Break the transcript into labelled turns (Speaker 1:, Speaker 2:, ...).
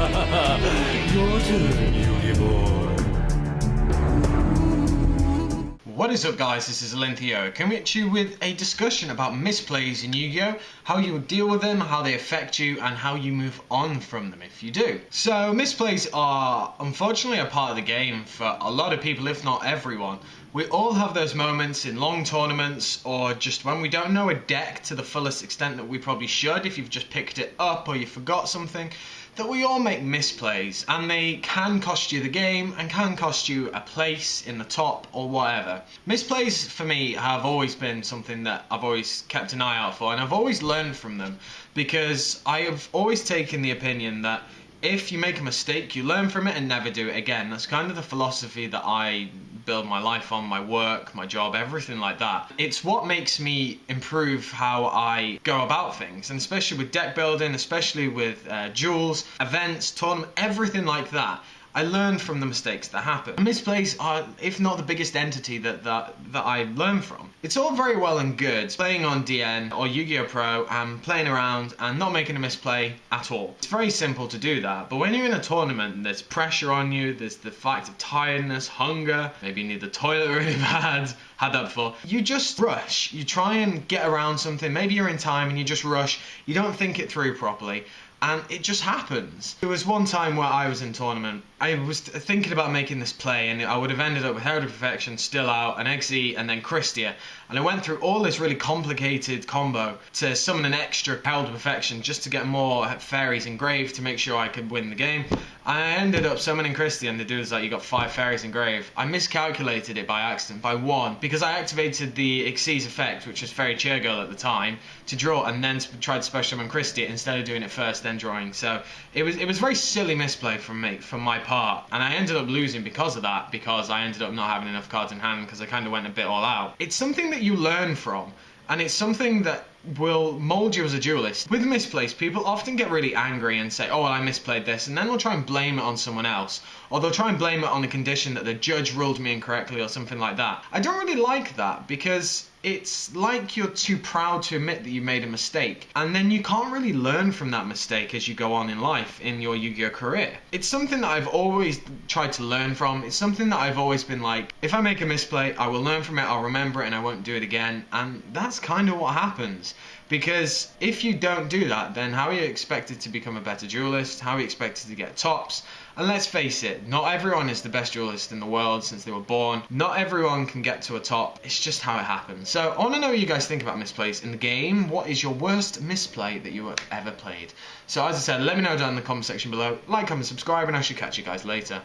Speaker 1: Your turn, Yugi boy.
Speaker 2: What is up, guys? This is Linthio coming at you with a discussion about misplays in Yu-Gi-Oh! How you deal with them, how they affect you, and how you move on from them if you do. So misplays are unfortunately a part of the game for a lot of people, if not everyone. We all have those moments in long tournaments or just when we don't know a deck to the fullest extent that we probably should, if you've just picked it up or you forgot something, that we all make misplays, and they can cost you the game and can cost you a place in the top or whatever. Misplays for me have always been something that I've always kept an eye out for, and I've always learned from them because I have always taken the opinion that if you make a mistake, you learn from it and never do it again. That's kind of the philosophy that I build my life on, my work, my job, everything like that. It's what makes me improve how I go about things, and especially with deck building, especially with duels, events, tournament, everything like that. I learn from the mistakes that happen. Misplays are, if not the biggest entity that I learn from. It's all very well and good playing on DN or Yu-Gi-Oh! Pro and playing around and not making a misplay at all. It's very simple to do that, but when you're in a tournament, there's pressure on you, there's the fact of tiredness, hunger, maybe you need the toilet really bad, had that before. You just rush, you try and get around something, maybe you're in time and you just rush, you don't think it through properly. And it just happens. There was one time where I was in tournament. I was thinking about making this play, and I would have ended up with Herald of Perfection, Still Out, an XE, and then Christia. And I went through all this really complicated combo to summon an extra Herald of Perfection just to get more fairies engraved to make sure I could win the game. I ended up summoning Christia, and the dude was like, you got 5 fairies engraved. I miscalculated it by accident, by 1, because I activated the Xyz effect, which was Fairy Cheer Girl at the time, to draw, and then tried to special summon Christia instead of doing it first, then drawing. So it was very silly misplay from my part, and I ended up losing because of that, because I ended up not having enough cards in hand because I kind of went a bit all out. It's something that you learn from, and it's something that will mold you as a duelist. With misplays, people often get really angry and say, oh well, I misplayed this, and then they'll try and blame it on someone else, or they'll try and blame it on the condition that the judge ruled me incorrectly or something like that. I don't really like that, because it's like you're too proud to admit that you made a mistake, and then you can't really learn from that mistake as you go on in life, in your Yu-Gi-Oh! Career. It's something that I've always tried to learn from. It's something that I've always been like, if I make a misplay, I will learn from it, I'll remember it, and I won't do it again. And that's kind of what happens. Because if you don't do that, then how are you expected to become a better duelist? How are you expected to get tops? And let's face it, not everyone is the best duelist in the world since they were born. Not everyone can get to a top. It's just how it happens. So I want to know what you guys think about misplays in the game. What is your worst misplay that you have ever played? So as I said, let me know down in the comment section below. Like, comment, subscribe, and I should catch you guys later.